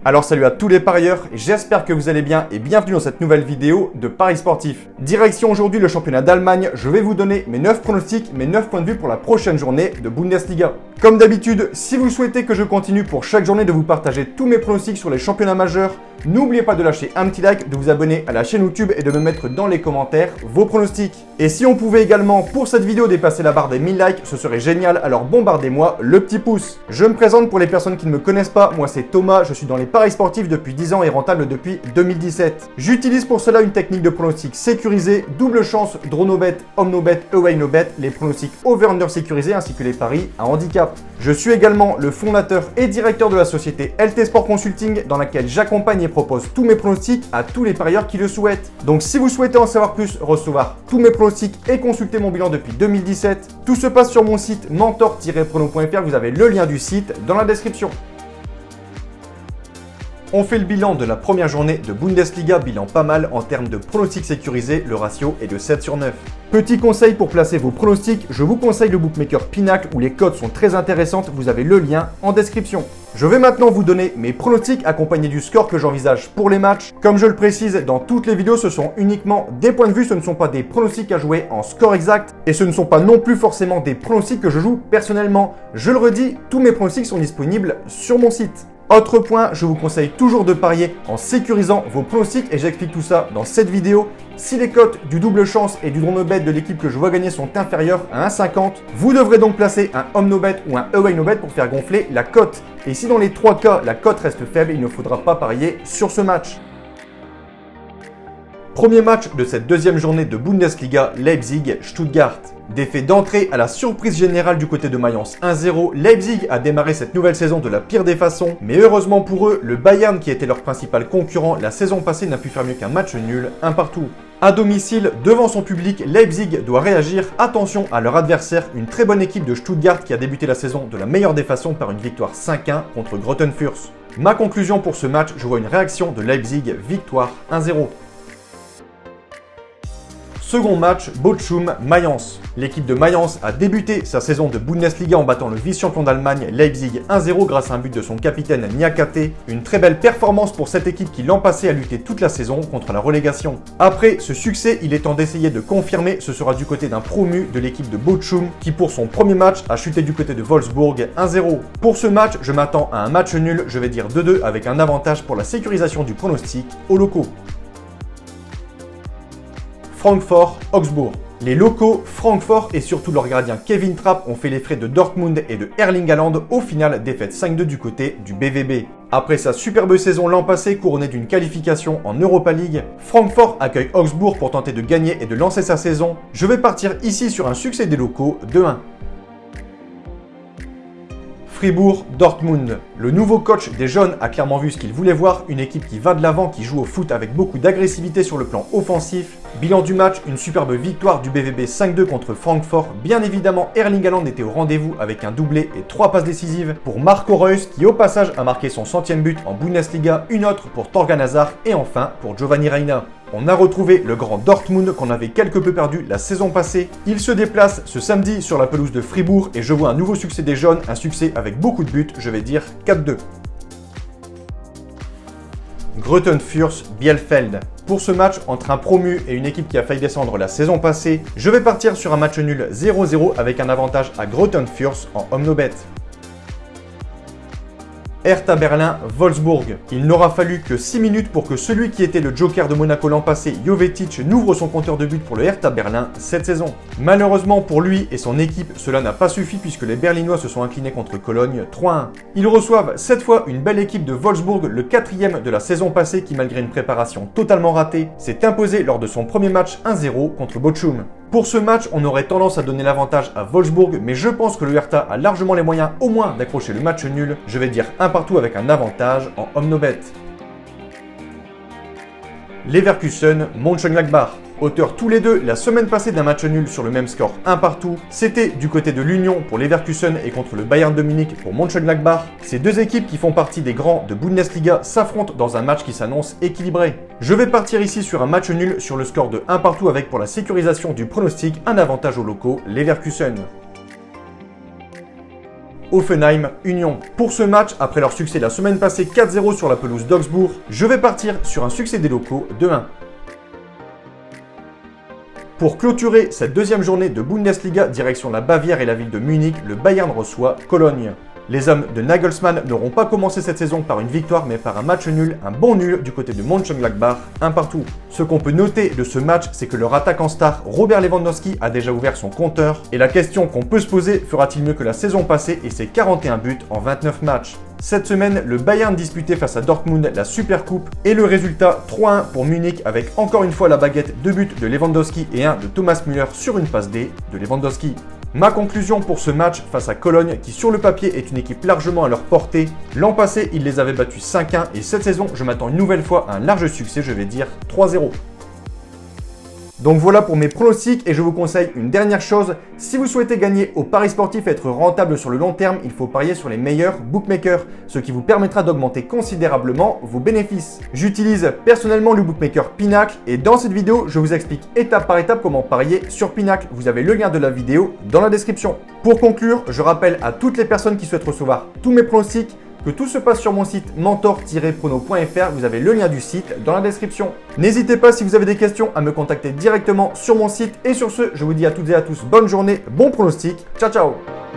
Alors salut à tous les parieurs, j'espère que vous allez bien et bienvenue dans cette nouvelle vidéo de Paris Sportif. Direction aujourd'hui le championnat d'Allemagne, je vais vous donner mes 9 pronostics, mes 9 points de vue pour la prochaine journée de Bundesliga. Comme d'habitude, si vous souhaitez que je continue pour chaque journée de vous partager tous mes pronostics sur les championnats majeurs, n'oubliez pas de lâcher un petit like, de vous abonner à la chaîne YouTube et de me mettre dans les commentaires vos pronostics. Et si on pouvait également pour cette vidéo dépasser la barre des 1000 likes, ce serait génial, alors bombardez-moi le petit pouce. Je me présente pour les personnes qui ne me connaissent pas, moi c'est Thomas, je suis dans les paris sportifs depuis 10 ans et rentable depuis 2017. J'utilise pour cela une technique de pronostic sécurisé, double chance, draw no bet, home no bet, away no bet, les pronostics over-under sécurisés ainsi que les paris à handicap. Je suis également le fondateur et directeur de la société LT Sport Consulting dans laquelle j'accompagne et propose tous mes pronostics à tous les parieurs qui le souhaitent. Donc si vous souhaitez en savoir plus, recevoir tous mes pronostics et consulter mon bilan depuis 2017, tout se passe sur mon site mentor-prono.fr, vous avez le lien du site dans la description. On fait le bilan de la première journée de Bundesliga, bilan pas mal en termes de pronostics sécurisés, le ratio est de 7 sur 9. Petit conseil pour placer vos pronostics, je vous conseille le bookmaker Pinacle où les cotes sont très intéressantes, vous avez le lien en description. Je vais maintenant vous donner mes pronostics accompagnés du score que j'envisage pour les matchs. Comme je le précise dans toutes les vidéos, ce sont uniquement des points de vue, ce ne sont pas des pronostics à jouer en score exact et ce ne sont pas non plus forcément des pronostics que je joue personnellement. Je le redis, tous mes pronostics sont disponibles sur mon site. Autre point, je vous conseille toujours de parier en sécurisant vos pronostics et j'explique tout ça dans cette vidéo. Si les cotes du double chance et du draw no bet de l'équipe que je vois gagner sont inférieures à 1,50, vous devrez donc placer un home no bet ou un away no bet pour faire gonfler la cote. Et si dans les 3 cas la cote reste faible, il ne faudra pas parier sur ce match. Premier match de cette deuxième journée de Bundesliga, Leipzig-Stuttgart. Défait d'entrée à la surprise générale du côté de Mayence 1-0, Leipzig a démarré cette nouvelle saison de la pire des façons, mais heureusement pour eux, le Bayern qui était leur principal concurrent la saison passée n'a pu faire mieux qu'un match nul, un partout. À domicile, devant son public, Leipzig doit réagir. Attention à leur adversaire, une très bonne équipe de Stuttgart qui a débuté la saison de la meilleure des façons par une victoire 5-1 contre Greuther Fürth. Ma conclusion pour ce match, je vois une réaction de Leipzig, victoire 1-0. Second match, Bochum-Mayence. L'équipe de Mayence a débuté sa saison de Bundesliga en battant le vice-champion d'Allemagne Leipzig 1-0 grâce à un but de son capitaine Niakate. Une très belle performance pour cette équipe qui l'an passé a lutté toute la saison contre la relégation. Après ce succès, il est temps d'essayer de confirmer, ce sera du côté d'un promu de l'équipe de Bochum qui pour son premier match a chuté du côté de Wolfsburg 1-0. Pour ce match, je m'attends à un match nul, je vais dire 2-2 avec un avantage pour la sécurisation du pronostic aux locaux. Francfort-Augsbourg. Les locaux, Francfort et surtout leur gardien Kevin Trapp ont fait les frais de Dortmund et de Erling Haaland, au final défaite 5-2 du côté du BVB. Après sa superbe saison l'an passé couronnée d'une qualification en Europa League, Francfort accueille Augsbourg pour tenter de gagner et de lancer sa saison. Je vais partir ici sur un succès des locaux 2-1. Fribourg-Dortmund. Le nouveau coach des jaunes a clairement vu ce qu'il voulait voir, une équipe qui va de l'avant, qui joue au foot avec beaucoup d'agressivité sur le plan offensif. Bilan du match, une superbe victoire du BVB 5-2 contre Francfort. Bien évidemment, Erling Haaland était au rendez-vous avec un doublé et 3 passes décisives pour Marco Reus qui au passage a marqué son 100e but en Bundesliga, une autre pour Thorgan Hazard et enfin pour Giovanni Reina. On a retrouvé le grand Dortmund qu'on avait quelque peu perdu la saison passée. Il se déplace ce samedi sur la pelouse de Fribourg et je vois un nouveau succès des jaunes, un succès avec beaucoup de buts, je vais dire 4-2. Greuther Fürth-Bielefeld. Pour ce match entre un promu et une équipe qui a failli descendre la saison passée, je vais partir sur un match nul 0-0 avec un avantage à Greuther Fürth en home no bet. Hertha Berlin-Wolfsburg. Il n'aura fallu que 6 minutes pour que celui qui était le joker de Monaco l'an passé, Jovetic, n'ouvre son compteur de buts pour le Hertha Berlin cette saison. Malheureusement pour lui et son équipe, cela n'a pas suffi puisque les Berlinois se sont inclinés contre Cologne 3-1. Ils reçoivent cette fois une belle équipe de Wolfsburg, le 4e de la saison passée qui malgré une préparation totalement ratée, s'est imposé lors de son premier match 1-0 contre Bochum. Pour ce match, on aurait tendance à donner l'avantage à Wolfsburg, mais je pense que le Hertha a largement les moyens au moins d'accrocher le match nul. Je vais dire un partout avec un avantage en home no bet. Leverkusen-Mönchengladbach. Auteurs tous les deux la semaine passée d'un match nul sur le même score 1 partout. C'était du côté de l'Union pour Leverkusen et contre le Bayern de Munich pour Mönchengladbach. Ces deux équipes qui font partie des grands de Bundesliga s'affrontent dans un match qui s'annonce équilibré. Je vais partir ici sur un match nul sur le score de 1 partout avec pour la sécurisation du pronostic un avantage aux locaux Leverkusen. Hoffenheim Union. Pour ce match, après leur succès la semaine passée 4-0 sur la pelouse d'Augsbourg, je vais partir sur un succès des locaux de 1. Pour clôturer cette deuxième journée de Bundesliga, direction la Bavière et la ville de Munich, le Bayern reçoit Cologne. Les hommes de Nagelsmann n'auront pas commencé cette saison par une victoire, mais par un match nul, un bon nul du côté de Mönchengladbach, un partout. Ce qu'on peut noter de ce match, c'est que leur attaquant star, Robert Lewandowski, a déjà ouvert son compteur. Et la question qu'on peut se poser, fera-t-il mieux que la saison passée et ses 41 buts en 29 matchs? Cette semaine, le Bayern disputait face à Dortmund la Supercoupe et le résultat 3-1 pour Munich avec encore une fois la baguette, 2 buts de Lewandowski et 1 de Thomas Müller sur une passe D de Lewandowski. Ma conclusion pour ce match face à Cologne, qui sur le papier est une équipe largement à leur portée. L'an passé, ils les avaient battus 5-1 et cette saison, je m'attends une nouvelle fois à un large succès, je vais dire 3-0. Donc voilà pour mes pronostics et je vous conseille une dernière chose. Si vous souhaitez gagner au paris sportif et être rentable sur le long terme, il faut parier sur les meilleurs bookmakers, ce qui vous permettra d'augmenter considérablement vos bénéfices. J'utilise personnellement le bookmaker Pinacle et dans cette vidéo, je vous explique étape par étape comment parier sur Pinacle. Vous avez le lien de la vidéo dans la description. Pour conclure, je rappelle à toutes les personnes qui souhaitent recevoir tous mes pronostics que tout se passe sur mon site mentor-prono.fr, vous avez le lien du site dans la description. N'hésitez pas si vous avez des questions à me contacter directement sur mon site et sur ce, je vous dis à toutes et à tous bonne journée, bon pronostic, ciao ciao.